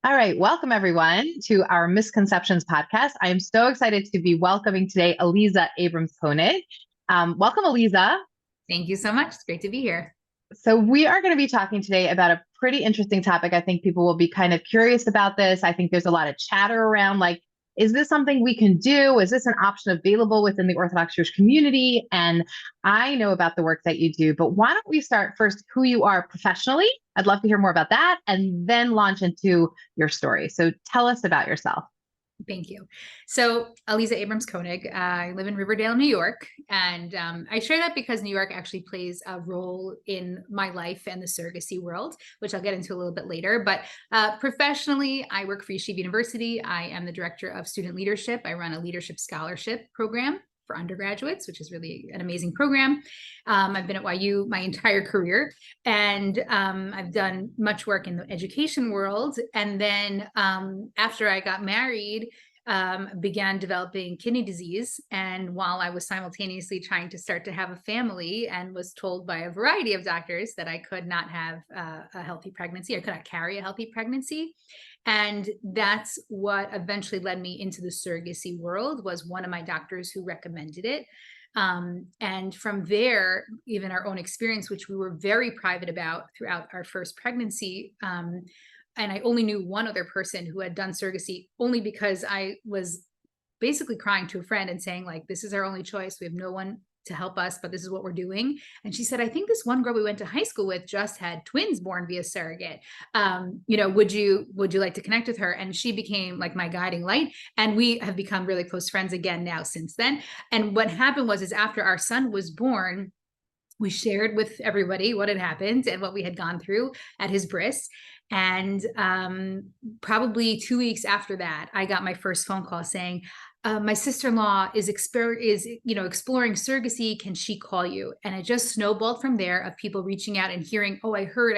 All right, welcome everyone to our Misconceptions podcast. I am so excited to be welcoming today Aliza Abrams-Koenig. Welcome, Aliza. Thank you so much. It's great to be here. So we are going to be talking today about a pretty interesting topic. I think people will be kind of curious about this. I think there's a lot of chatter around like, is this something we can do? Is this an option available within the Orthodox Jewish community? And I know about the work that you do, but why don't we start first who you are professionally? I'd love to hear more about that and then launch into your story. So tell us about yourself. Thank you. So Aliza Abrams-Koenig, I live in Riverdale, New York. And I share that because New York actually plays a role in my life and the surrogacy world, which I'll get into a little bit later. But professionally, I work for Yeshiva University. I am the director of student leadership. I run a leadership scholarship program for undergraduates, which is really an amazing program. I've been at YU my entire career, and I've done much work in the education world. And then after I got married, began developing kidney disease. And while I was simultaneously trying to start to have a family and was told by a variety of doctors that I could not have a healthy pregnancy, I could not carry a healthy pregnancy. And that's what eventually led me into the surrogacy world, was one of my doctors who recommended it. And from there, even our own experience, which we were very private about throughout our first pregnancy, and I only knew one other person who had done surrogacy, only because I was basically crying to a friend and saying, like, this is our only choice. We have no one to help us, but this is what we're doing. And she said, I think this one girl we went to high school with just had twins born via surrogate. Would you like to connect with her? And she became like my guiding light. And we have become really close friends again now since then. And what happened is after our son was born, we shared with everybody what had happened and what we had gone through at his bris. And probably 2 weeks after that, I got my first phone call saying, my sister-in-law is exploring surrogacy. Can she call you? And it just snowballed from there, of people reaching out and hearing, oh, I heard.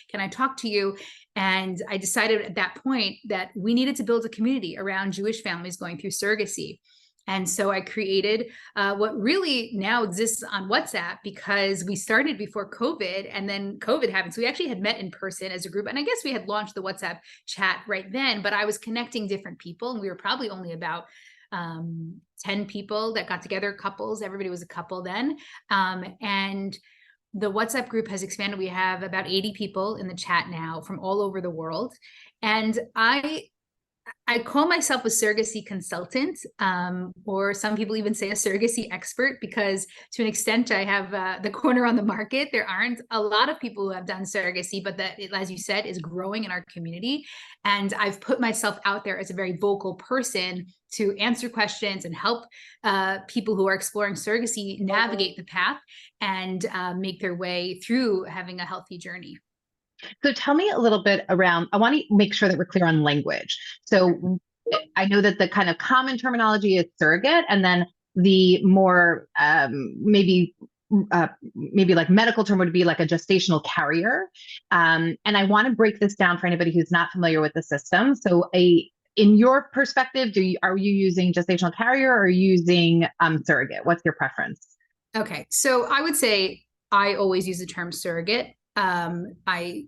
Can I talk to you? And I decided at that point that we needed to build a community around Jewish families going through surrogacy. And so I created what really now exists on WhatsApp, because we started before COVID and then COVID happened. So we actually had met in person as a group. And I guess we had launched the WhatsApp chat right then, but I was connecting different people. And we were probably only about 10 people that got together, couples. Everybody was a couple then. And the WhatsApp group has expanded. We have about 80 people in the chat now from all over the world. And I call myself a surrogacy consultant, or some people even say a surrogacy expert, because to an extent I have the corner on the market. There aren't a lot of people who have done surrogacy, but that, as you said, is growing in our community. And I've put myself out there as a very vocal person to answer questions and help people who are exploring surrogacy navigate the path and make their way through having a healthy journey. So tell me a little bit around, I want to make sure that we're clear on language. So I know that the kind of common terminology is surrogate, and then the more maybe like medical term would be like a gestational carrier. And I want to break this down for anybody who's not familiar with the system. So in your perspective, are you using gestational carrier or are you using surrogate? What's your preference? Okay, so I would say I always use the term surrogate. I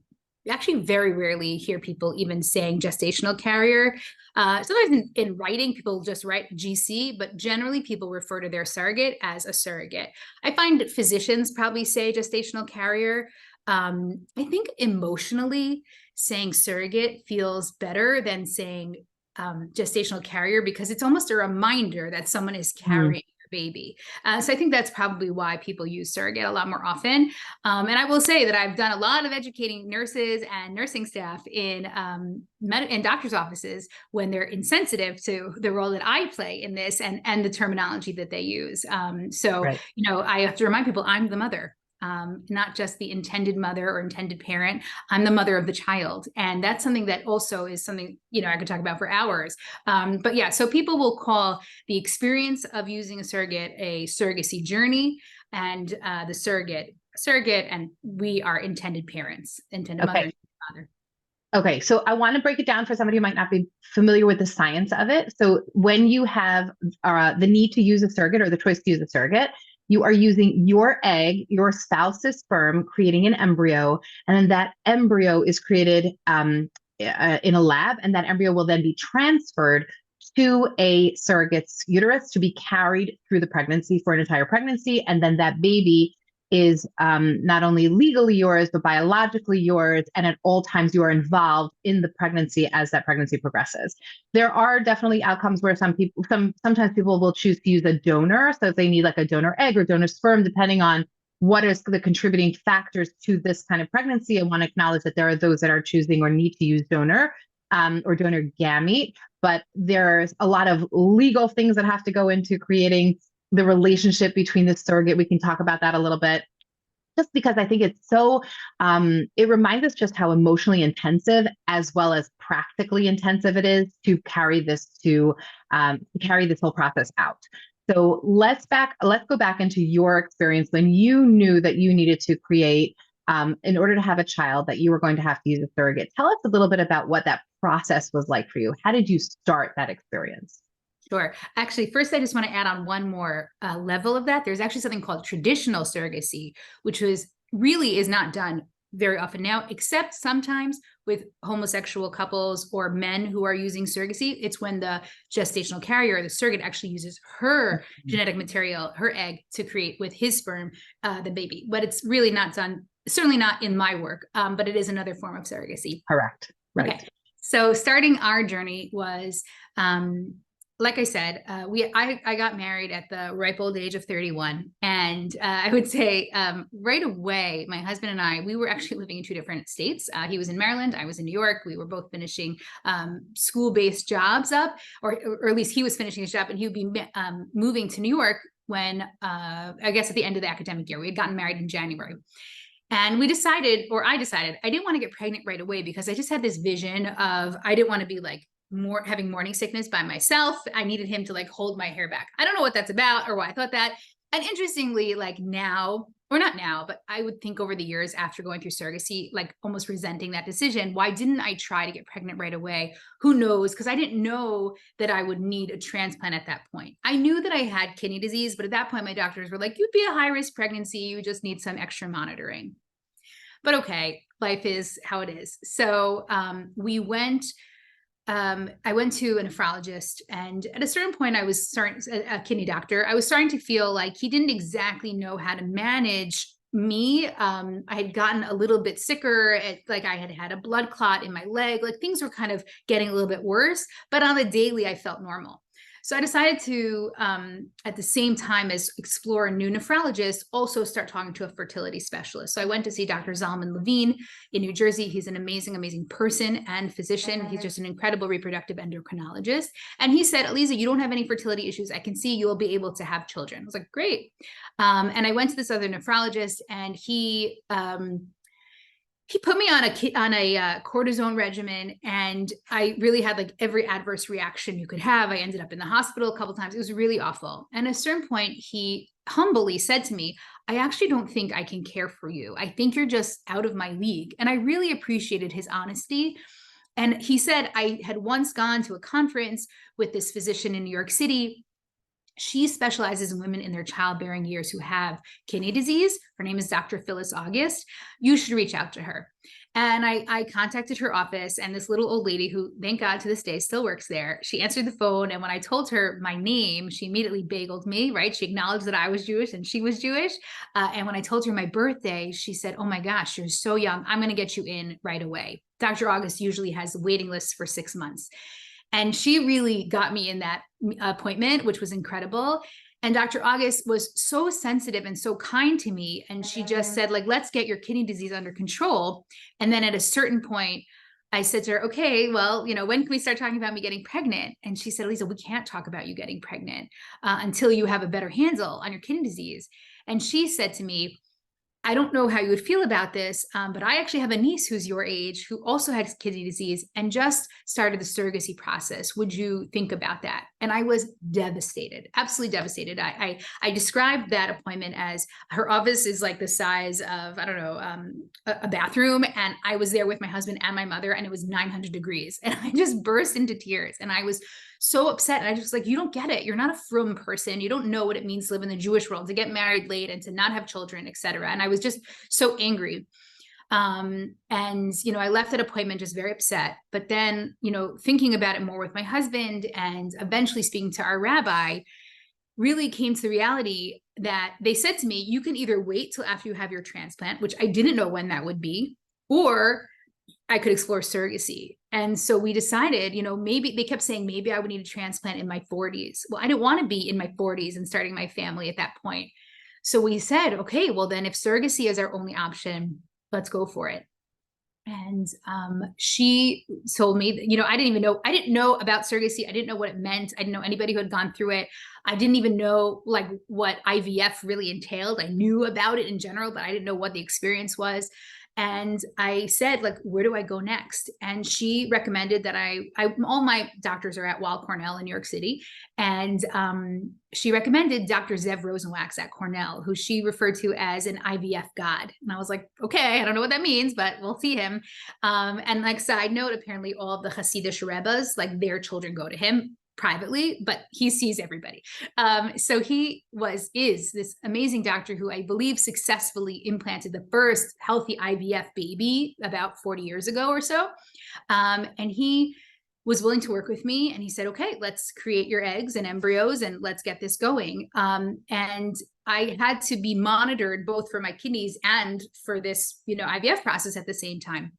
actually very rarely hear people even saying gestational carrier. Sometimes in writing, people just write GC, but generally people refer to their surrogate as a surrogate. I find physicians probably say gestational carrier. I think emotionally saying surrogate feels better than saying gestational carrier, because it's almost a reminder that someone is carrying baby. So I think that's probably why people use surrogate a lot more often. And I will say that I've done a lot of educating nurses and nursing staff in doctors' offices when they're insensitive to the role that I play in this and the terminology that they use. Right. I have to remind people I'm the mother. Not just the intended mother or intended parent. I'm the mother of the child. And that's something that also is something, I could talk about for hours. But yeah, so people will call the experience of using a surrogate a surrogacy journey, and the surrogate, and we are intended parents, intended mother and father. Okay, so I want to break it down for somebody who might not be familiar with the science of it. So when you have the need to use a surrogate or the choice to use a surrogate, you are using your egg, your spouse's sperm, creating an embryo, and then that embryo is created in a lab, and that embryo will then be transferred to a surrogate's uterus to be carried through the pregnancy for an entire pregnancy. And then that baby is not only legally yours, but biologically yours. And at all times, you are involved in the pregnancy as that pregnancy progresses. There are definitely outcomes where sometimes people will choose to use a donor. So if they need like a donor egg or donor sperm, depending on what is the contributing factors to this kind of pregnancy, I want to acknowledge that there are those that are choosing or need to use donor or donor gamete. But there's a lot of legal things that have to go into creating the relationship between the surrogate. We can talk about that a little bit, just because I think it's so, it reminds us just how emotionally intensive as well as practically intensive it is to carry this whole process out. So let's go back into your experience when you knew that you needed to create, in order to have a child, that you were going to have to use a surrogate. Tell us a little bit about what that process was like for you. How did you start that experience? Sure. Actually, first, I just want to add on one more level of that. There's actually something called traditional surrogacy, which really is not done very often now, except sometimes with homosexual couples or men who are using surrogacy. It's when the gestational carrier, the surrogate, actually uses her genetic material, her egg, to create with his sperm the baby. But it's really not done, certainly not in my work, but it is another form of surrogacy. Correct. Right. Okay. So starting our journey was, like I said, I got married at the ripe old age of 31. And I would say right away, my husband and I, we were actually living in two different states. He was in Maryland, I was in New York. We were both finishing school-based jobs up, or at least he was finishing his job, and he would be moving to New York when, I guess at the end of the academic year. We had gotten married in January. And I decided I didn't want to get pregnant right away, because I just had this vision of, I didn't want to be like having morning sickness by myself. I needed him to like hold my hair back. I don't know what that's about or why I thought that. And interestingly, like now, or not now, but I would think over the years after going through surrogacy, like almost resenting that decision. Why didn't I try to get pregnant right away? Who knows? Because I didn't know that I would need a transplant at that point. I knew that I had kidney disease, but at that point, my doctors were like, you'd be a high-risk pregnancy. You just need some extra monitoring. But okay, life is how it is. So I went to a nephrologist, and at a certain point, a kidney doctor. I was starting to feel like he didn't exactly know how to manage me. I had gotten a little bit sicker, like I had had a blood clot in my leg, like things were kind of getting a little bit worse, but on the daily, I felt normal. So I decided to, at the same time as explore a new nephrologist, also start talking to a fertility specialist. So I went to see Dr. Zalman Levine in New Jersey. He's an amazing, amazing person and physician. He's just an incredible reproductive endocrinologist. And he said, Aliza, you don't have any fertility issues. I can see you'll be able to have children. I was like, great. And I went to this other nephrologist, and he put me on a cortisone regimen, and I really had like every adverse reaction you could have. I ended up in the hospital a couple of times. It was really awful. And at a certain point, he humbly said to me, I actually don't think I can care for you. I think you're just out of my league. And I really appreciated his honesty. And he said, I had once gone to a conference with this physician in New York City. She specializes in women in their childbearing years who have kidney disease. Her name is Dr. Phyllis August. You should reach out to her. And I contacted her office, and this little old lady, who, thank God, to this day still works there, she answered the phone. And when I told her my name, she immediately bageled me, right? She acknowledged that I was Jewish and she was Jewish. And when I told her my birthday, she said, oh my gosh, you're so young. I'm going to get you in right away. Dr. August usually has waiting lists for 6 months. And she really got me in that appointment, which was incredible. And Dr. August was so sensitive and so kind to me. And she just said, like, let's get your kidney disease under control. And then at a certain point, I said to her, okay, well, when can we start talking about me getting pregnant? And she said, Aliza, we can't talk about you getting pregnant until you have a better handle on your kidney disease. And she said to me, I don't know how you would feel about this, but I actually have a niece who's your age who also has kidney disease and just started the surrogacy process. Would you think about that? And I was devastated, absolutely devastated. I described that appointment as, her office is like the size of, I don't know, a bathroom. And I was there with my husband and my mother, and it was 900 degrees. And I just burst into tears. And I was so upset. And I just like, you don't get it. You're not a frum person. You don't know what it means to live in the Jewish world, to get married late and to not have children, etc. And I was just so angry. And, I left that appointment just very upset. But then, thinking about it more with my husband and eventually speaking to our rabbi, really came to the reality that they said to me, you can either wait till after you have your transplant, which I didn't know when that would be, or I could explore surrogacy. And so we decided, maybe they kept saying, maybe I would need a transplant in my 40s. Well, I didn't want to be in my 40s and starting my family at that point. So we said, okay, well then if surrogacy is our only option, let's go for it. And she told me that, I didn't know about surrogacy. I didn't know what it meant. I didn't know anybody who had gone through it. I didn't even know like what IVF really entailed. I knew about it in general, but I didn't know what the experience was. And I said, like, where do I go next? And she recommended that all my doctors are at Weill Cornell in New York City. And she recommended Dr. Zev Rosenwax at Cornell, who she referred to as an IVF god. And I was like, okay, I don't know what that means, but we'll see him. And like side note, apparently all of the Hasidic Rebbes, like their children go to him privately, but he sees everybody. So he is this amazing doctor who I believe successfully implanted the first healthy IVF baby about 40 years ago or so. And he was willing to work with me. And he said, okay, let's create your eggs and embryos and let's get this going. And I had to be monitored both for my kidneys and for this, IVF process at the same time.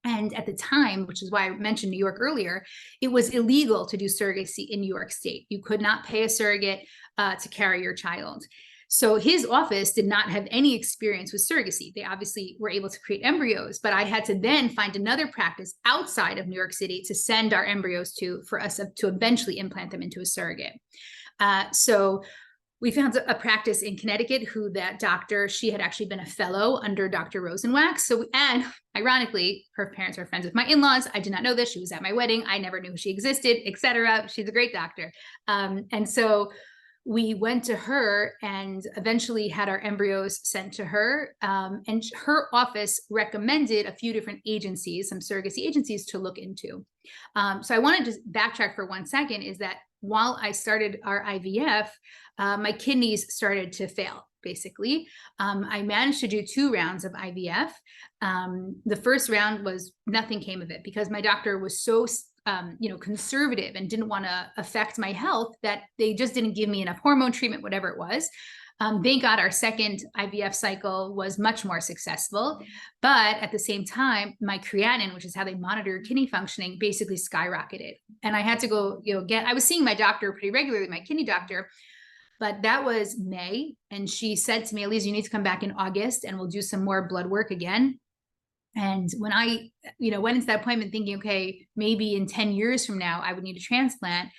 And at the time, which is why I mentioned New York earlier, it was illegal to do surrogacy in New York State. You could not pay a surrogate to carry your child. So his office did not have any experience with surrogacy. They obviously were able to create embryos, but I had to then find another practice outside of New York City to send our embryos to, for us to eventually implant them into a surrogate. So we found a practice in Connecticut who that doctor, she had actually been a fellow under Dr. Rosenwax. So, and ironically, her parents are friends with my in-laws. I did not know this. She was at my wedding. I never knew she existed, etc. She's a great doctor. And so we went to her and eventually had our embryos sent to her. And her office recommended a few different agencies, some surrogacy agencies to look into. So I want to just backtrack for 1 second, is that while I started our IVF, my kidneys started to fail, basically. I managed to do 2 rounds of IVF. The first round was nothing came of it because my doctor was so conservative and didn't want to affect my health that they just didn't give me enough hormone treatment, whatever it was. Thank God our second IVF cycle was much more successful. But at the same time, my creatinine, which is how they monitor kidney functioning, basically skyrocketed. And I had to go, I was seeing my doctor pretty regularly, my kidney doctor, but that was May. And she said to me, Aliza, you need to come back in August and we'll do some more blood work again. And when I, went into that appointment thinking, okay, maybe in 10 years from now, I would need a transplant.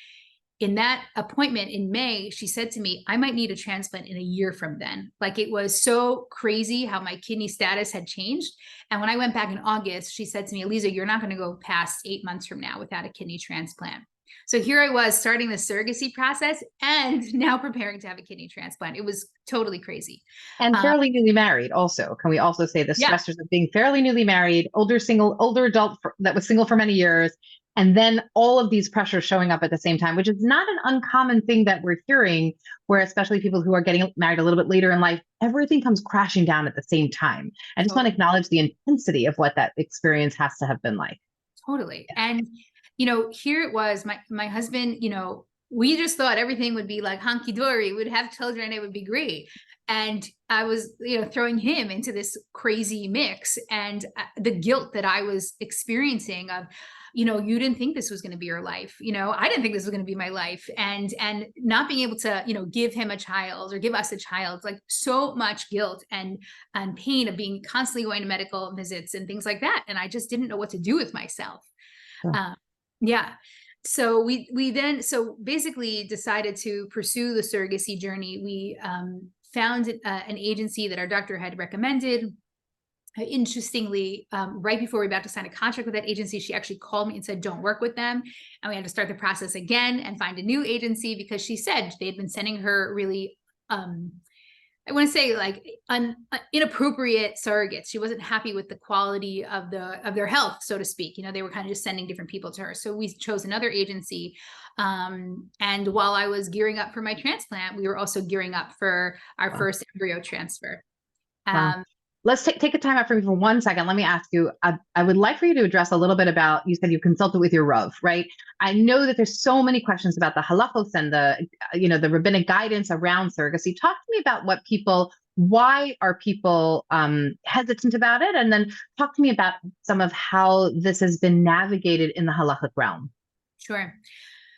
In that appointment in May, she said to me, I might need a transplant in a year from then. Like, it was so crazy how my kidney status had changed. And when I went back in August, she said to me, Aliza, you're not going to go past 8 months from now without a kidney transplant. So here I was starting the surrogacy process and now preparing to have a kidney transplant. It was totally crazy. And fairly newly married also. Can we also say the stressors of being fairly newly married, older adult that was single for many years, and then all of these pressures showing up at the same time, which is not an uncommon thing that we're hearing, where especially people who are getting married a little bit later in life, everything comes crashing down at the same time. I just want to acknowledge the intensity of what that experience has to have been like. Totally. And, here it was, my husband, we just thought everything would be like hunky-dory, we'd have children, it would be great. And I was, throwing him into this crazy mix, and the guilt that I was experiencing of, you didn't think this was going to be your life. I didn't think this was going to be my life. And not being able to, give him a child or give us a child, like so much guilt and pain of being constantly going to medical visits and things like that. And I just didn't know what to do with myself. Yeah. So we then basically decided to pursue the surrogacy journey. We found an agency that our doctor had recommended. Interestingly, right before we were about to sign a contract with that agency, she actually called me and said, don't work with them. And we had to start the process again and find a new agency because she said they'd been sending her really, I want to say like inappropriate surrogates. She wasn't happy with the quality of their health, so to speak. They were kind of just sending different people to her. So we chose another agency. And while I was gearing up for my transplant, we were also gearing up for our first embryo transfer. Wow. let's take a time out for me for 1 second. Let me ask you, I would like for you to address a little bit about, you said you consulted with your Rav, right? I know that there's so many questions about the halachos and the rabbinic guidance around surrogacy. Talk to me about why are people hesitant about it? And then talk to me about some of how this has been navigated in the halachic realm. Sure.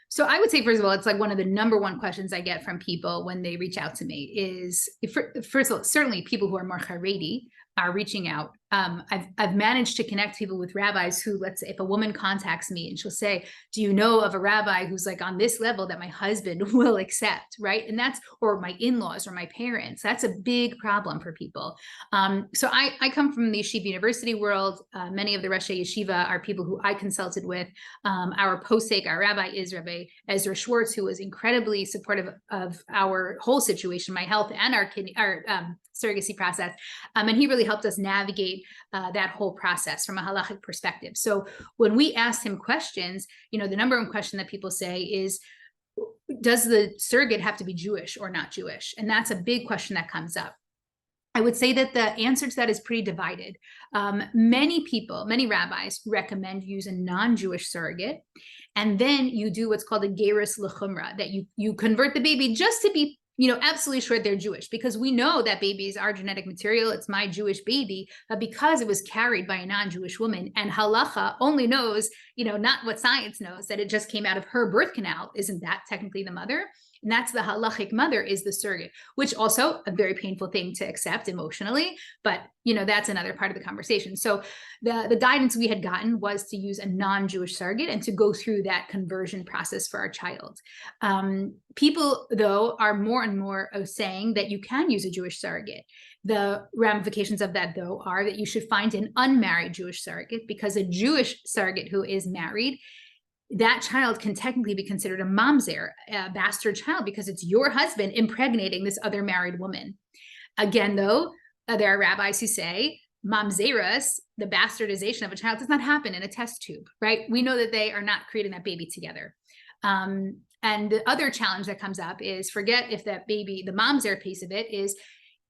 So I would say, first of all, it's like one of the number one questions I get from people when they reach out to me is, first of all, certainly people who are more Haredi are reaching out. I've managed to connect people with rabbis who, let's say, if a woman contacts me and she'll say, do you know of a rabbi who's like on this level that my husband will accept, right? And that's, or my in-laws or my parents, that's a big problem for people. So I come from the Yeshiva University world. Many of the Roshei Yeshiva are people who I consulted with. Our posek, our rabbi is Rabbi Ezra Schwartz, who was incredibly supportive of our whole situation, my health and our surrogacy process. And he really helped us navigate that whole process from a halachic perspective. So when we asked him questions, the number one question that people say is, does the surrogate have to be Jewish or not Jewish? And that's a big question that comes up. I would say that the answer to that is pretty divided. Many rabbis recommend use a non-Jewish surrogate. And then you do what's called a gerus l'chumra, that you convert the baby just to be absolutely sure they're Jewish, because we know that babies are genetic material. It's my Jewish baby, because it was carried by a non-Jewish woman, and halacha only knows, not what science knows, that it just came out of her birth canal. Isn't that technically the mother? And that's the halachic mother, is the surrogate, which also a very painful thing to accept emotionally, but that's another part of the conversation. So the guidance we had gotten was to use a non-Jewish surrogate and to go through that conversion process for our child. People, though, are more and more saying that you can use a Jewish surrogate. The ramifications of that, though, are that you should find an unmarried Jewish surrogate, because a Jewish surrogate who is married, that child can technically be considered a mamzer, a bastard child, because it's your husband impregnating this other married woman. Again, though, there are rabbis who say mamzeras, the bastardization of a child, does not happen in a test tube, right? We know that they are not creating that baby together. And the other challenge that comes up is, forget if that baby, the mamzer piece of it, is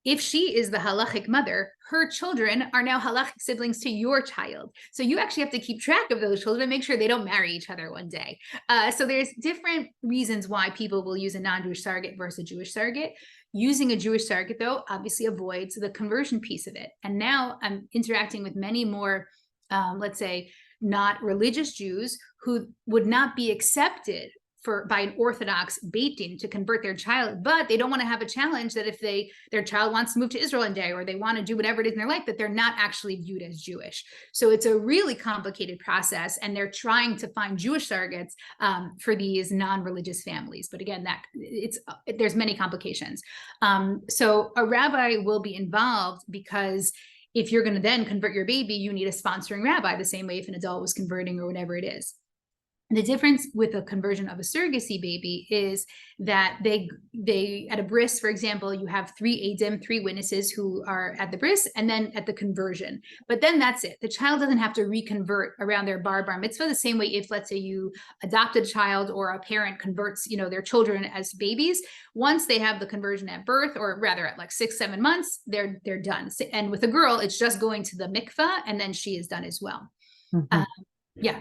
if she is the halachic mother, her children are now halachic siblings to your child. So you actually have to keep track of those children and make sure they don't marry each other one day. So there's different reasons why people will use a non-Jewish surrogate versus a Jewish surrogate. Using a Jewish surrogate, though, obviously avoids the conversion piece of it. And now I'm interacting with many more, let's say, not religious Jews who would not be accepted by an orthodox Beit Din to convert their child, but they don't want to have a challenge that if their child wants to move to Israel one day, or they want to do whatever it is in their life, that they're not actually viewed as Jewish. So it's a really complicated process, and they're trying to find Jewish surrogates for these non-religious families. But again, there's many complications. So a rabbi will be involved, because if you're going to then convert your baby, you need a sponsoring rabbi, the same way if an adult was converting or whatever it is. The difference with a conversion of a surrogacy baby is that they at a bris, for example, you have 3 edim, 3 witnesses who are at the bris, and then at the conversion. But then that's it. The child doesn't have to reconvert around their bar mitzvah the same way if, let's say, you adopt a child or a parent converts, their children as babies. Once they have the conversion at birth, or rather at like 6-7 months, they're done. And with a girl, it's just going to the mikvah, and then she is done as well. Mm-hmm. Yeah.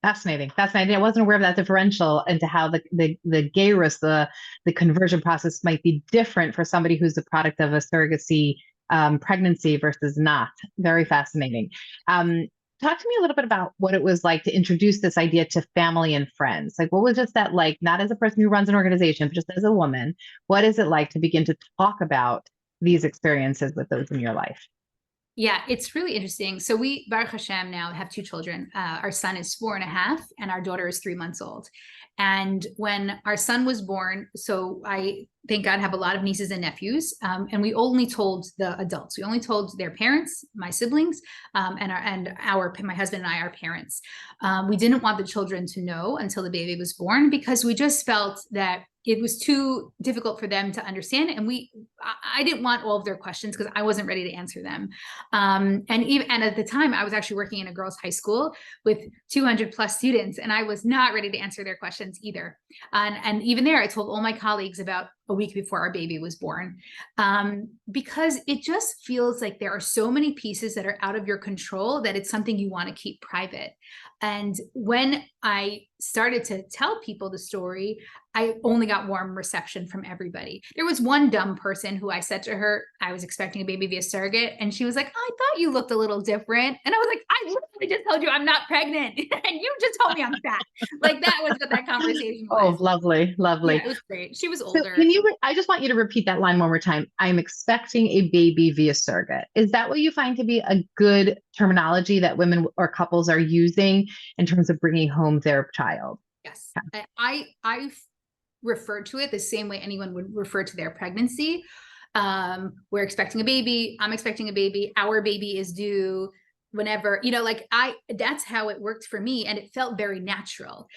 Fascinating. I wasn't aware of that differential into how the gerus, the conversion process might be different for somebody who's the product of a surrogacy pregnancy versus not. Very fascinating. Talk to me a little bit about what it was like to introduce this idea to family and friends. Like, what was just that like, not as a person who runs an organization, but just as a woman, what is it like to begin to talk about these experiences with those in your life? Yeah, it's really interesting. So we, Baruch Hashem, now have 2 children. Our son is 4.5 and our daughter is 3 months old. And when our son was born, so I, thank God, have a lot of nieces and nephews. And we only told the adults. We only told their parents, my siblings, my husband and I, our parents. We didn't want the children to know until the baby was born, because we just felt that it was too difficult for them to understand. And I didn't want all of their questions, because I wasn't ready to answer them. And at the time, I was actually working in a girls' high school with 200 plus students, and I was not ready to answer their questions either. And even there, I told all my colleagues about a week before our baby was born, because it just feels like there are so many pieces that are out of your control that it's something you want to keep private. And when I started to tell people the story, I only got warm reception from everybody. There was one dumb person who I said to her, I was expecting a baby via surrogate. And she was like, I thought you looked a little different. And I was like, I literally just told you I'm not pregnant. And you just told me I'm fat. Like that was what that conversation was. Oh, lovely, lovely. Yeah, it was great. She was So older. I just want you to repeat that line one more time. I'm expecting a baby via surrogate. Is that what you find to be a good terminology that women or couples are using in terms of bringing home their child? Yes. I refer to it the same way anyone would refer to their pregnancy. We're expecting a baby. I'm expecting a baby. Our baby is due whenever, like that's how it worked for me. And it felt very natural.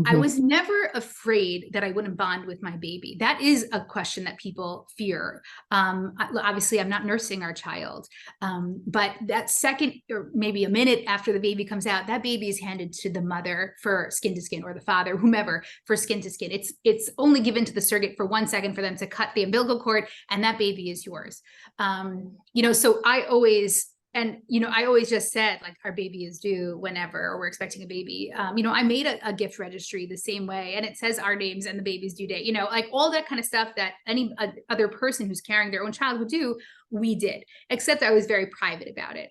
I was never afraid that I wouldn't bond with my baby. That is a question that people fear. Obviously, I'm not nursing our child, but that second or maybe a minute after the baby comes out, that baby is handed to the mother for skin to skin, or the father, whomever, for skin to skin. It's only given to the surrogate for 1 second for them to cut the umbilical cord, and that baby is yours. So I always just said, like, our baby is due whenever, or we're expecting a baby. I made a gift registry the same way, and it says our names and the baby's due date, like all that kind of stuff that any other person who's carrying their own child would do, we did, except I was very private about it.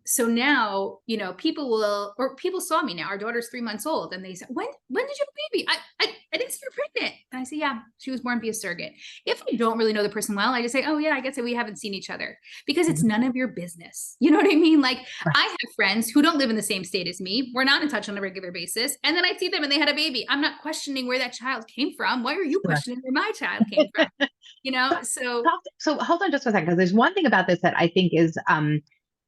So now, people saw me now. Our daughter's 3 months old, and they said, when did you have a baby? I didn't see her pregnant. And I say, yeah, she was born via surrogate. If I don't really know the person well, I just say, oh yeah, I guess we haven't seen each other, because it's none of your business. You know what I mean? Like, I have friends who don't live in the same state as me. We're not in touch on a regular basis. And then I see them and they had a baby. I'm not questioning where that child came from. Why are you questioning where my child came from? So hold on just for a second, because there's one thing about this that I think is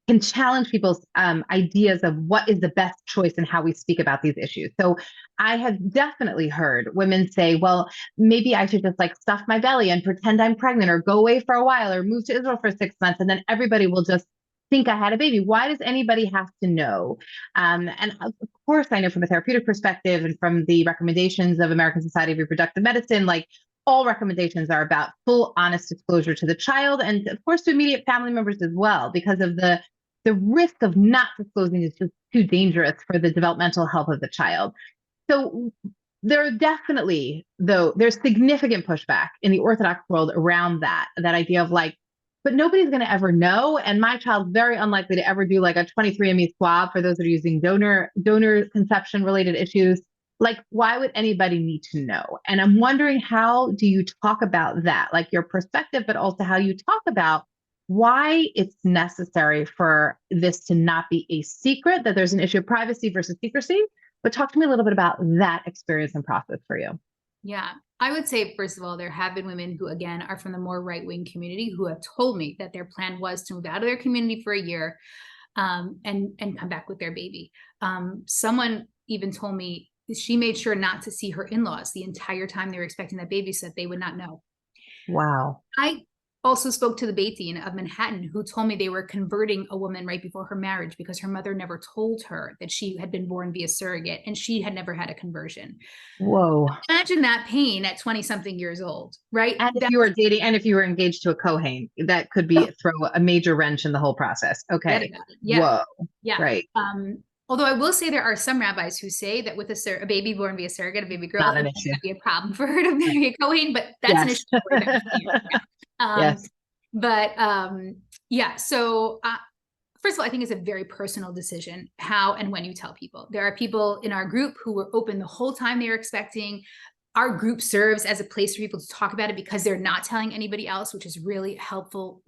can challenge people's ideas of what is the best choice in how we speak about these issues. So I have definitely heard women say, well, maybe I should just like stuff my belly and pretend I'm pregnant, or go away for a while, or move to Israel for 6 months, and then everybody will just think I had a baby. Why does anybody have to know? And of course, I know from a therapeutic perspective and from the recommendations of American Society of Reproductive Medicine, like, all recommendations are about full, honest disclosure to the child, and of course to immediate family members as well, because of the risk of not disclosing is just too dangerous for the developmental health of the child. So there are definitely, though, there's significant pushback in the Orthodox world around that idea of like, but nobody's going to ever know, and my child's very unlikely to ever do like a 23andMe swab for those that are using donor conception related issues. Like, why would anybody need to know? And I'm wondering, how do you talk about that? Like your perspective, but also how you talk about why it's necessary for this to not be a secret, that there's an issue of privacy versus secrecy. But talk to me a little bit about that experience and process for you. Yeah, I would say, first of all, there have been women who, again, are from the more right-wing community who have told me that their plan was to move out of their community for a year and come back with their baby. Someone even told me she made sure not to see her in-laws the entire time they were expecting that baby, so that they would not know. Wow. I also spoke to the Beit Din of Manhattan, who told me they were converting a woman right before her marriage because her mother never told her that she had been born via surrogate, and she had never had a conversion. Whoa. Imagine that pain at 20-something years old, right? And if you were dating, and if you were engaged to a Kohen, that could be throw a major wrench in the whole process. Okay. Yeah. Whoa. Yeah. Right. Although I will say there are some rabbis who say that with a baby born via surrogate, a baby girl, it might be a problem for her to marry a Kohen, but that's an issue for them. Yes. But yeah, so first of all, I think it's a very personal decision how and when you tell people. There are people in our group who were open the whole time they were expecting. Our group serves as a place for people to talk about it because they're not telling anybody else, which is really helpful,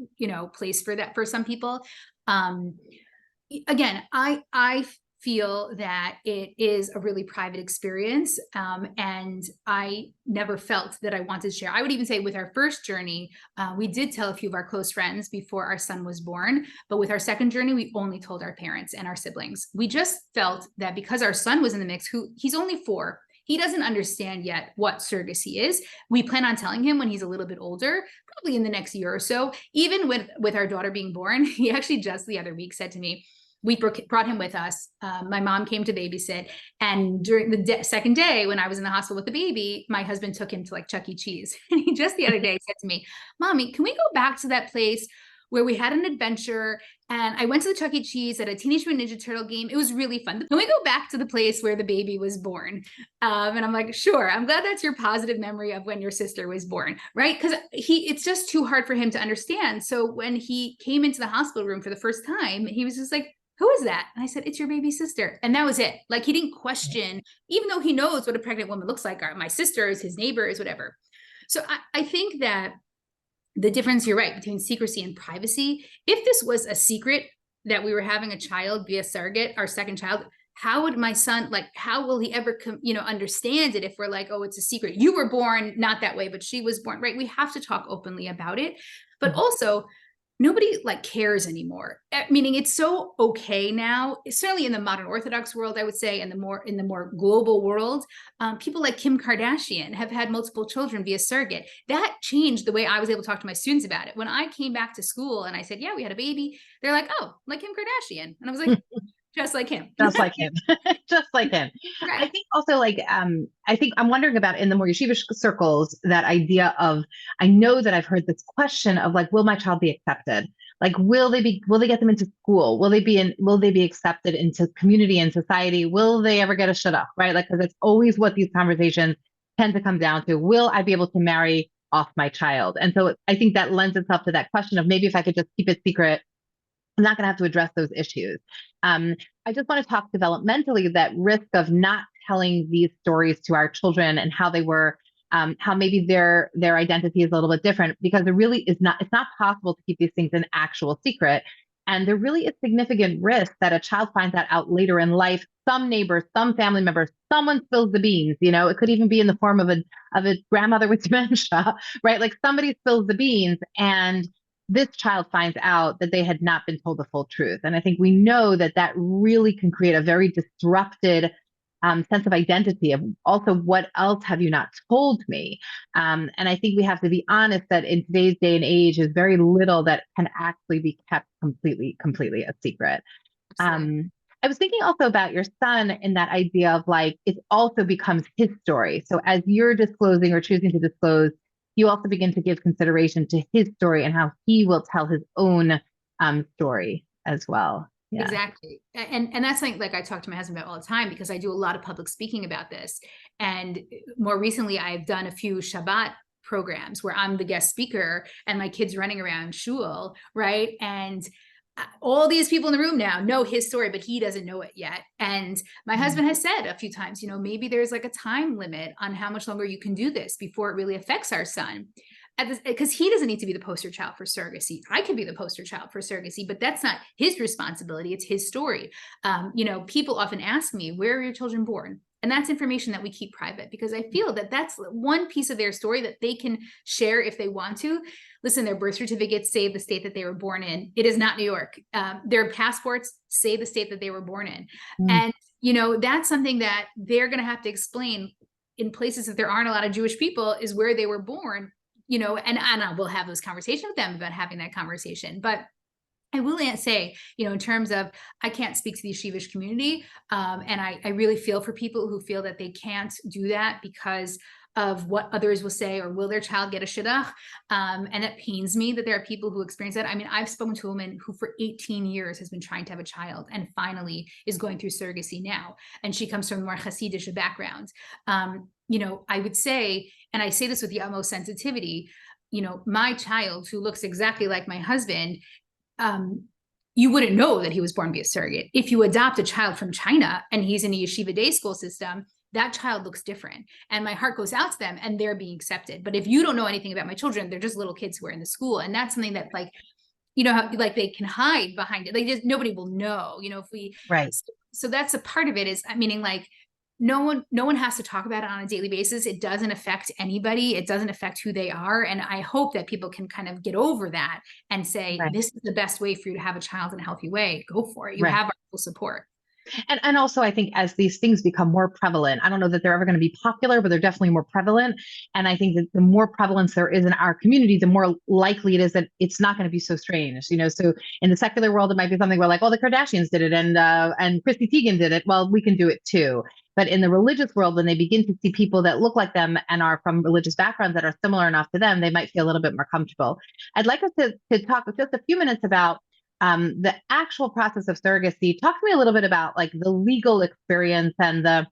place for that for some people. Again, I feel that it is a really private experience. And I never felt that I wanted to share. I would even say with our first journey, we did tell a few of our close friends before our son was born. But with our second journey, we only told our parents and our siblings. We just felt that because our son was in the mix, he's only 4, he doesn't understand yet what surrogacy is. We plan on telling him when he's a little bit older, probably in the next year or so. Even with our daughter being born, he actually just the other week said to me, we brought him with us. My mom came to babysit. And during the second day, when I was in the hospital with the baby, my husband took him to like Chuck E. Cheese. And he just the other day said to me, Mommy, can we go back to that place where we had an adventure? And I went to the Chuck E. Cheese at a Teenage Mutant Ninja Turtle game. It was really fun. Can we go back to the place where the baby was born? And I'm like, sure. I'm glad that's your positive memory of when your sister was born, right? Because it's just too hard for him to understand. So when he came into the hospital room for the first time, he was just like, who is that? And I said, it's your baby sister. And that was it. Like, he didn't question, even though he knows what a pregnant woman looks like, or my sisters, his neighbors, whatever. So I think that the difference, you're right, between secrecy and privacy. If this was a secret that we were having a child via surrogate, our second child, how would my son, like, how will he ever, understand it if we're like, oh, it's a secret. You were born not that way, but she was born, right? We have to talk openly about it. But also, nobody like cares anymore. Meaning it's so okay now, certainly in the modern orthodox world, I would say, and in the more global world, people like Kim Kardashian have had multiple children via surrogate. That changed the way I was able to talk to my students about it. When I came back to school and I said, yeah, we had a baby, they're like, oh, like Kim Kardashian. And I was like, just like him. Just like him. Just like him. Right. I think also I think I'm wondering about in the more yeshivish circles, that idea of, I know that I've heard this question of like, will my child be accepted? Like, will they get them into school? Will they be accepted into community and society? Will they ever get a shidduch? Right? Like, because it's always what these conversations tend to come down to. Will I be able to marry off my child? And so I think that lends itself to that question of, maybe if I could just keep it secret, I'm not going to have to address those issues. I just want to talk developmentally, that risk of not telling these stories to our children and how they were, how maybe their identity is a little bit different, because it's not possible to keep these things an actual secret. And there really is significant risk that a child finds that out later in life. Some neighbors, some family members, someone spills the beans. It could even be in the form of a grandmother with dementia, right? Like, somebody spills the beans, and this child finds out that they had not been told the full truth. And I think we know that really can create a very disrupted sense of identity, of also, what else have you not told me? And I think we have to be honest that in today's day and age, is very little that can actually be kept completely a secret. I was thinking also about your son, in that idea of like, it also becomes his story. So as you're disclosing or choosing to disclose, you also begin to give consideration to his story and how he will tell his own story as well. Yeah. Exactly. And that's something like I talk to my husband about all the time, because I do a lot of public speaking about this. And more recently, I've done a few Shabbat programs where I'm the guest speaker and my kids running around shul, right? And all these people in the room now know his story, but he doesn't know it yet. And my husband has said a few times, maybe there's like a time limit on how much longer you can do this before it really affects our son. Because he doesn't need to be the poster child for surrogacy. I could be the poster child for surrogacy, but that's not his responsibility. It's his story. People often ask me, where are your children born? And that's information that we keep private, because I feel that that's one piece of their story that they can share if they want to. Listen, their birth certificates say the state that they were born in. It is not New York. Their passports say the state that they were born in. And, that's something that they're going to have to explain in places that there aren't a lot of Jewish people, is where they were born, and I will have those conversations with them about having that conversation. But I will say, in terms of, I can't speak to the yeshivish community. And I really feel for people who feel that they can't do that because of what others will say, or will their child get a shidduch? And it pains me that there are people who experience that. I mean, I've spoken to a woman who for 18 years has been trying to have a child and finally is going through surrogacy now. And she comes from a more Hasidic background. I would say, and I say this with the utmost sensitivity, my child, who looks exactly like my husband, you wouldn't know that he was born via surrogate. If you adopt a child from China and he's in a yeshiva day school system, that child looks different. And my heart goes out to them and they're being accepted. But if you don't know anything about my children, they're just little kids who are in the school. And that's something that how they can hide behind it. Nobody will know, if we, right. So that's a part of it, is meaning like, no one has to talk about it on a daily basis. It doesn't affect anybody. It doesn't affect who they are. And I hope that people can kind of get over that and say, this is the best way for you to have a child in a healthy way. Go for it. You have our full support. And also, I think as these things become more prevalent, I don't know that they're ever going to be popular, but they're definitely more prevalent. And I think that the more prevalence there is in our community, the more likely it is that it's not going to be so strange. So in the secular world, it might be something where like, oh, the Kardashians did it, and Chrissy Teigen did it. Well, we can do it too. But in the religious world, when they begin to see people that look like them and are from religious backgrounds that are similar enough to them, they might feel a little bit more comfortable. I'd like us to talk just a few minutes about the actual process of surrogacy. Talk to me a little bit about like the legal experience and the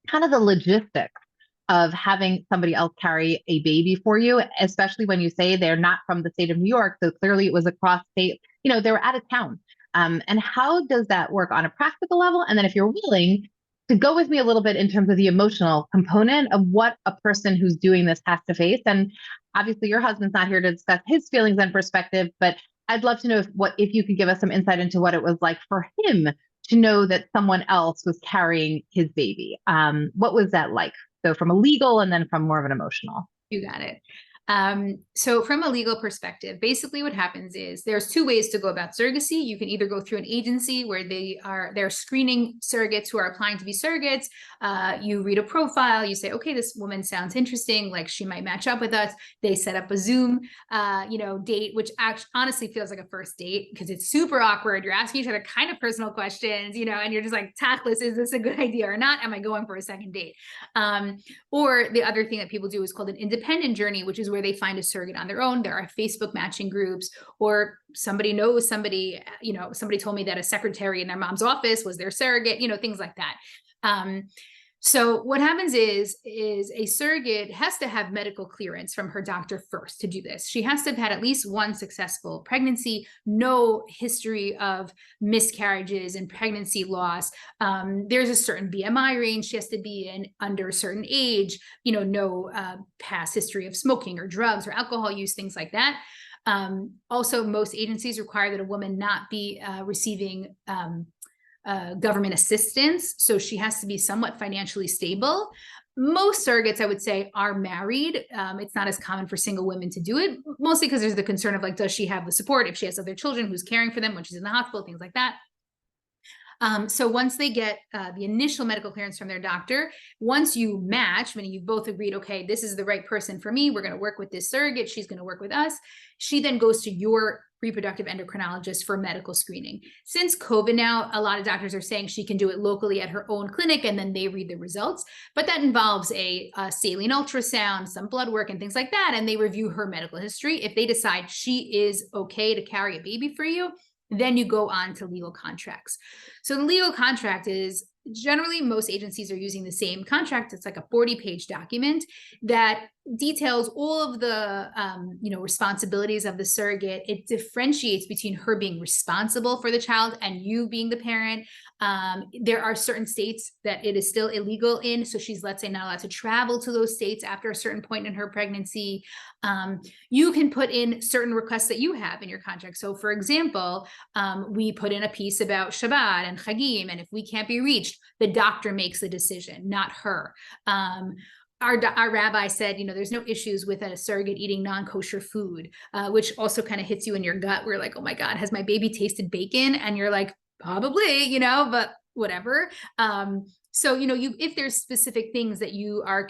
kind of the logistics of having somebody else carry a baby for you, especially when you say they're not from the state of New York. So clearly it was across state, they were out of town. And how does that work on a practical level? And then if you're willing to go with me a little bit in terms of the emotional component of what a person who's doing this has to face. And obviously your husband's not here to discuss his feelings and perspective, but I'd love to know if you could give us some insight into what it was like for him to know that someone else was carrying his baby. What was that like? So from a legal and then from more of an emotional. You got it. So from a legal perspective, basically what happens is there's two ways to go about surrogacy. You can either go through an agency where they're screening surrogates who are applying to be surrogates. You read a profile, you say, okay, this woman sounds interesting, like she might match up with us. They set up a Zoom, date, which honestly feels like a first date because it's super awkward. You're asking each other kind of personal questions, and you're just like tactless. Is this a good idea or not? Am I going for a second date? Or the other thing that people do is called an independent journey, which is where they find a surrogate on their own. There are Facebook matching groups, or somebody knows somebody, somebody told me that a secretary in their mom's office was their surrogate, things like that. So what happens is a surrogate has to have medical clearance from her doctor first to do this. She has to have had at least one successful pregnancy, no history of miscarriages and pregnancy loss. There's a certain BMI range she has to be in, under a certain age, no past history of smoking or drugs or alcohol use, things like that. Also, most agencies require that a woman not be receiving government assistance. So she has to be somewhat financially stable. Most surrogates, I would say, are married. It's not as common for single women to do it, mostly because there's the concern of like, does she have the support if she has other children, who's caring for them when she's in the hospital, things like that. So once they get the initial medical clearance from their doctor, once you match, meaning you've both agreed, okay, this is the right person for me, we're going to work with this surrogate, she's going to work with us, she then goes to your reproductive endocrinologist for medical screening. Since COVID now, a lot of doctors are saying she can do it locally at her own clinic and then they read the results, but that involves a saline ultrasound, some blood work and things like that, and they review her medical history. If they decide she is okay to carry a baby for you, then you go on to legal contracts. So the legal contract is generally most agencies are using the same contract. It's like a 40-page document that details all of the responsibilities of the surrogate. It differentiates between her being responsible for the child and you being the parent. There are certain states that it is still illegal in, so she's, let's say, not allowed to travel to those states after a certain point in her pregnancy. You can put in certain requests that you have in your contract. So for example, we put in a piece about Shabbat and Chagim, and if we can't be reached, the doctor makes the decision, not her. Our rabbi said, there's no issues with a surrogate eating non-kosher food, which also kind of hits you in your gut. We're like, oh my God, has my baby tasted bacon? And you're like, probably, but whatever. So, if there's specific things that you are,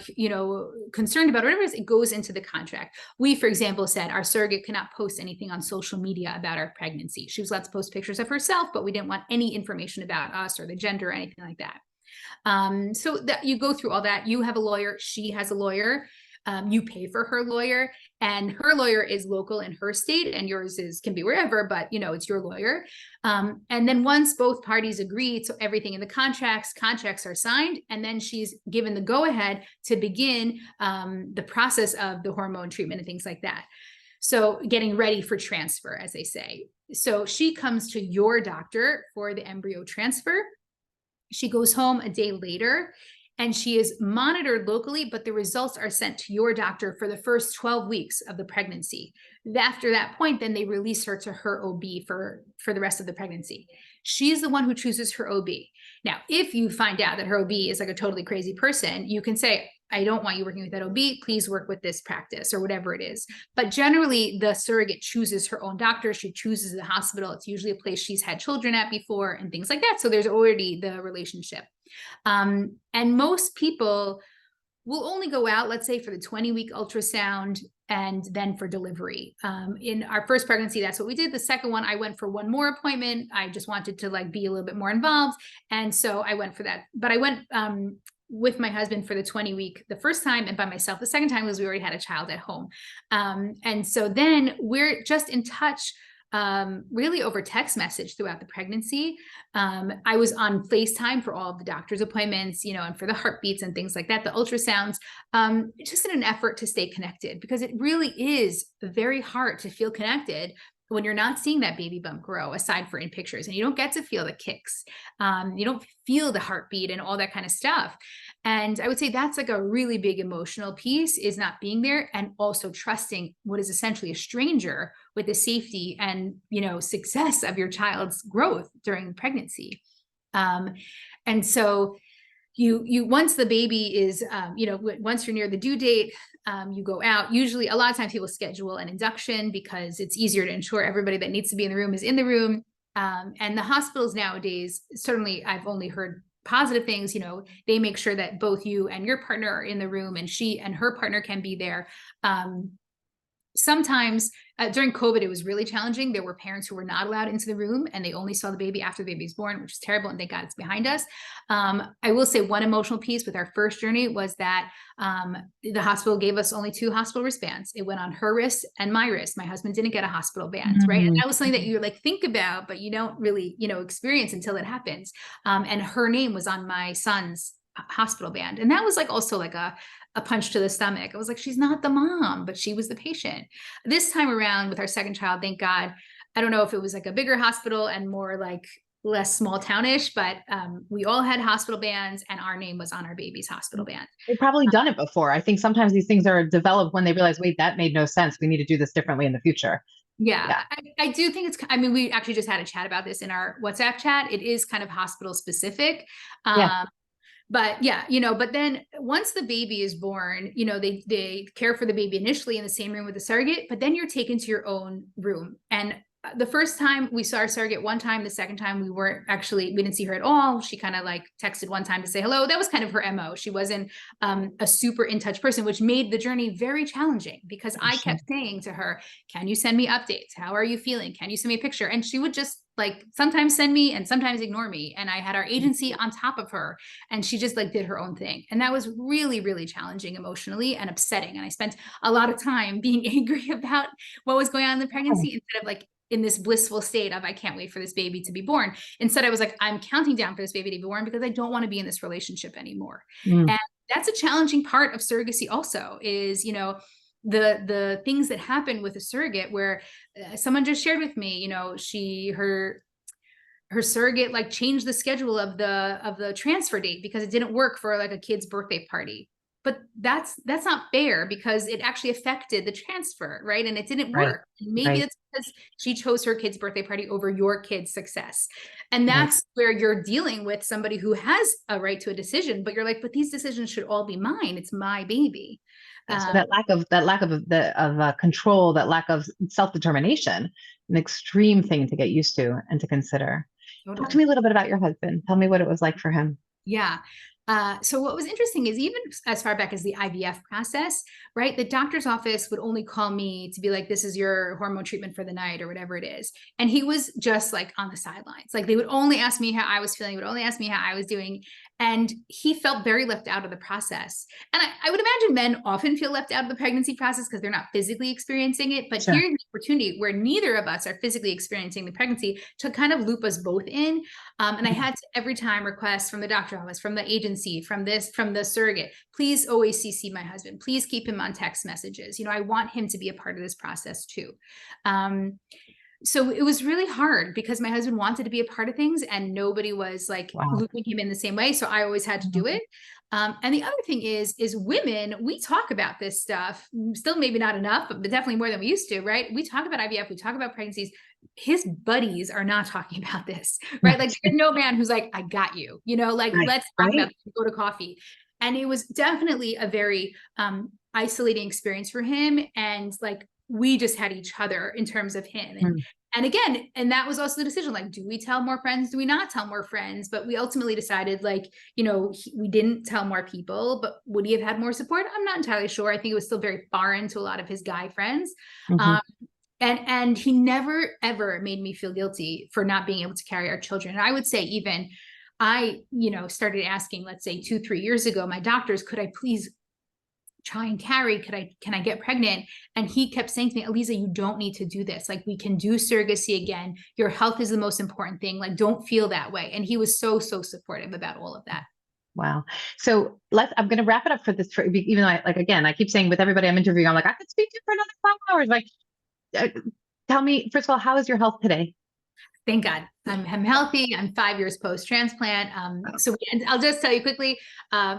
concerned about, whatever it is, it goes into the contract. We, for example, said our surrogate cannot post anything on social media about our pregnancy. She was allowed to post pictures of herself, but we didn't want any information about us or the gender or anything like that. So that you go through all that. You have a lawyer, she has a lawyer. You pay for her lawyer, and her lawyer is local in her state, and yours can be wherever, but it's your lawyer. And then once both parties agree to everything in the contracts are signed, and then she's given the go-ahead to begin the process of the hormone treatment and things like that. So getting ready for transfer, as they say. So she comes to your doctor for the embryo transfer. She goes home a day later and she is monitored locally, but the results are sent to your doctor for the first 12 weeks of the pregnancy. After that point, then they release her to her OB for the rest of the pregnancy. She's the one who chooses her OB. Now, if you find out that her OB is like a totally crazy person, you can say, I don't want you working with that OB. Please work with this practice or whatever it is. But generally, the surrogate chooses her own doctor. She chooses the hospital. It's usually a place she's had children at before and things like that. So there's already the relationship. And most people will only go out, let's say, for the 20-week ultrasound and then for delivery. In our first pregnancy, that's what we did. The second one, I went for one more appointment. I just wanted to like be a little bit more involved. And so I went for that. But I went with my husband for the 20-week the first time, and by myself the second time, because we already had a child at home. And so then we're just in touch really over text message throughout the pregnancy. I was on FaceTime for all of the doctor's appointments, you know, and for the heartbeats and things like that, the ultrasounds, just in an effort to stay connected, because it really is very hard to feel connected when you're not seeing that baby bump grow, aside for in pictures, and you don't get to feel the kicks. You don't feel the heartbeat and all that kind of stuff. And I would say that's like a really big emotional piece, is not being there and also trusting what is essentially a stranger with the safety and, you know, success of your child's growth during pregnancy. And so you once the baby is, you know, once you're near the due date, you go out. Usually a lot of times people schedule an induction because it's easier to ensure everybody that needs to be in the room is in the room. And the hospitals nowadays, certainly I've only heard positive things, you know, they make sure that both you and your partner are in the room, and she and her partner can be there. Sometimes during COVID, it was really challenging. There were parents who were not allowed into the room, and they only saw the baby after the baby's born, which is terrible. And thank God it's behind us. I will say one emotional piece with our first journey was that the hospital gave us only 2 hospital wristbands. It went on her wrist and my wrist. My husband didn't get a hospital band, right? And that was something that you like think about, but you don't really, you know, experience until it happens. And her name was on my son's hospital band. And that was like also like a punch to the stomach. I was like, she's not the mom, but she was the patient. This time around with our second child, thank God, I don't know if it was like a bigger hospital and more like less small townish, but we all had hospital bands, and our name was on our baby's hospital band. They've probably done it before. I think sometimes these things are developed when they realize, wait, that made no sense. We need to do this differently in the future. Yeah. I do think it's, I mean, we actually just had a chat about this in our WhatsApp chat. It is kind of hospital specific. But yeah, you know, but then once the baby is born, you know, they care for the baby initially in the same room with the surrogate, but then you're taken to your own room. And the first time we saw our surrogate one time, the second time we didn't see her at all. She kind of like texted one time to say hello. That was kind of her MO. She wasn't a super in touch person, which made the journey very challenging, because I kept saying to her, can you send me updates? How are you feeling? Can you send me a picture? And she would just like sometimes send me and sometimes ignore me. And I had our agency on top of her, and she just like did her own thing. And that was really, really challenging emotionally and upsetting. And I spent a lot of time being angry about what was going on in the pregnancy instead of like in this blissful state of, I can't wait for this baby to be born. Instead, I was like, I'm counting down for this baby to be born because I don't want to be in this relationship anymore. And that's a challenging part of surrogacy also, is, you know, the things that happen with a surrogate, where someone just shared with me, you know, her surrogate like changed the schedule of the transfer date because it didn't work for like a kid's birthday party. But that's not fair, because it actually affected the transfer, right? And it didn't work. Maybe it's because she chose her kid's birthday party over your kid's success. And that's where you're dealing with somebody who has a right to a decision, but you're like, but these decisions should all be mine. It's my baby. So that lack of control, that lack of self-determination, an extreme thing to get used to and to consider. Talk to me a little bit about your husband. Tell me what it was like for him. Yeah. So what was interesting is, even as far back as the IVF process, right? The doctor's office would only call me to be like, this is your hormone treatment for the night or whatever it is. And he was just like on the sidelines. Like they would only ask me how I was feeling, would only ask me how I was doing. And he felt very left out of the process. And I would imagine men often feel left out of the pregnancy process because they're not physically experiencing it. But here's an opportunity where neither of us are physically experiencing the pregnancy to kind of loop us both in. And I had to every time request from the doctor's office, from the agency, from the surrogate, please always CC my husband. Please keep him on text messages. You know, I want him to be a part of this process too. So it was really hard because my husband wanted to be a part of things and nobody was like looping him in the same way. So I always had to do it. And the other thing is women, we talk about this stuff, still maybe not enough, but definitely more than we used to, right? We talk about IVF, we talk about pregnancies his buddies are not talking about this, right? Like there's no man who's like, I got you, like Right. let's talk about Right. this, go to coffee. And it was definitely a very isolating experience for him. And like, we just had each other in terms of him. And again, and that was also the decision, like, do we tell more friends? Do we not tell more friends? But we ultimately decided like, we didn't tell more people, but would he have had more support? I'm not entirely sure. I think it was still very foreign to a lot of his guy friends. Mm-hmm. And he never, ever made me feel guilty for not being able to carry our children. And I would say even I, started asking, let's say 2-3 years ago, my doctors, could I please try and carry? Can I get pregnant? And he kept saying to me, Aliza, you don't need to do this. Like we can do surrogacy again. Your health is the most important thing. Like, don't feel that way. And he was so, so supportive about all of that. Wow. So I'm going to wrap it up for this, even though again, I keep saying with everybody I'm interviewing, I'm like, I could speak to you for another 5 hours. Like, tell me, first of all, how is your health today? Thank God. I'm healthy. I'm 5 years post-transplant. And I'll just tell you quickly,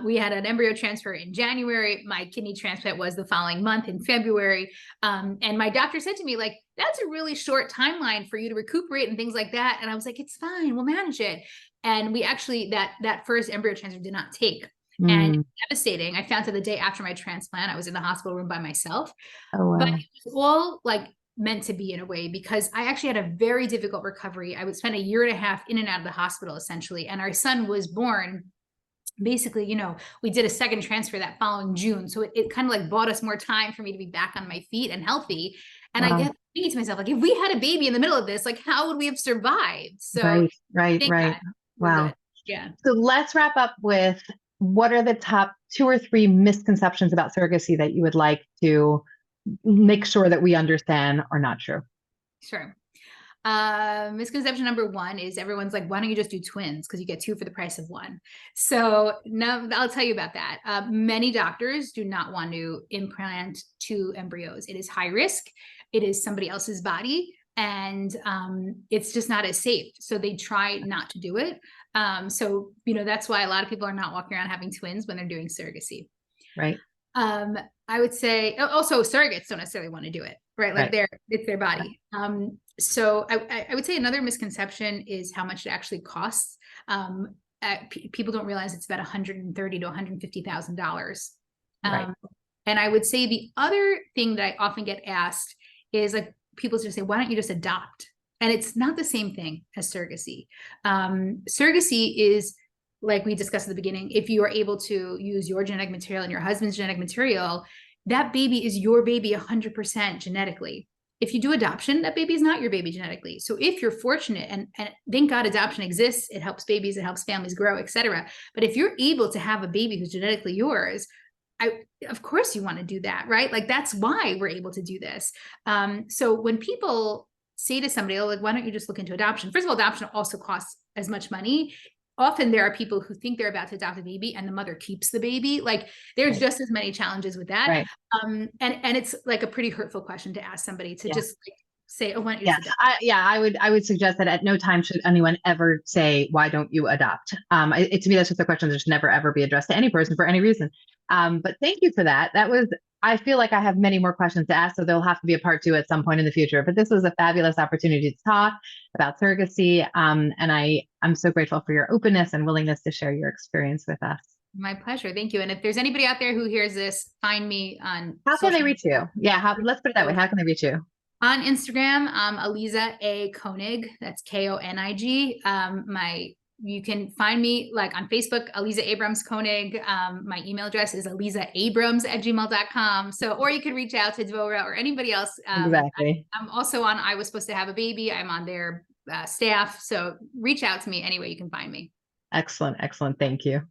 we had an embryo transfer in January. My kidney transplant was the following month in February. And my doctor said to me, like, that's a really short timeline for you to recuperate and things like that. And I was like, it's fine. We'll manage it. And we actually, that first embryo transfer did not take. And it was devastating. I found out the day after my transplant, I was in the hospital room by myself. Oh, wow. But it was all like meant to be in a way, because I actually had a very difficult recovery. I would spend 1.5 years in and out of the hospital essentially. And our son was born basically, we did a second transfer that following June. So it kind of like bought us more time for me to be back on my feet and healthy. And I kept thinking to myself, like, if we had a baby in the middle of this, like, how would we have survived? So right. Wow. Good. Yeah. So let's wrap up with, what are the top 2 or 3 misconceptions about surrogacy that you would like to make sure that we understand are not true? Sure. Misconception number 1 is everyone's like, why don't you just do twins? Because you get 2 for the price of 1. So no, I'll tell you about that. Many doctors do not want to implant 2 embryos. It is high risk. It is somebody else's body. And it's just not as safe. So they try not to do it. So, that's why a lot of people are not walking around having twins when they're doing surrogacy. Right. I would say also surrogates don't necessarily want to do it, right? Like it's their body. So I would say another misconception is how much it actually costs. People don't realize it's about $130,000 to $150,000. Right. And I would say the other thing that I often get asked is like, people just say, why don't you just adopt? And it's not the same thing as surrogacy. Surrogacy is, like we discussed at the beginning, if you are able to use your genetic material and your husband's genetic material, that baby is your baby 100% genetically. If you do adoption, that baby is not your baby genetically. So if you're fortunate, and thank God adoption exists, it helps babies, it helps families grow, etc. But if you're able to have a baby who's genetically yours, of course you want to do that, right? Like that's why we're able to do this. So when people say to somebody, oh, like, why don't you just look into adoption? First of all, adoption also costs as much money. Often there are people who think they're about to adopt a baby and the mother keeps the baby. Like there's just as many challenges with that. Right. And it's like a pretty hurtful question to ask somebody to just like say, oh, why don't you adopt? I would suggest that at no time should anyone ever say, why don't you adopt? To me, that's just a question that should never, ever be addressed to any person for any reason. But thank you for that. I feel like I have many more questions to ask, so there'll have to be a part 2 at some point in the future. But this was a fabulous opportunity to talk about surrogacy. And I'm so grateful for your openness and willingness to share your experience with us. My pleasure. Thank you. And if there's anybody out there who hears this, find me on How can they reach you? Yeah, let's put it that way. How can they reach you? On Instagram, Aliza A. Koenig. That's Konig. You can find me like on Facebook, Aliza Abrams Koenig. My email address is alizaabrams@gmail.com. So, or you could reach out to Dvora or anybody else. Exactly. I'm also on I Was Supposed to Have a Baby. I'm on their staff. So reach out to me any way you can find me. Excellent. Thank you.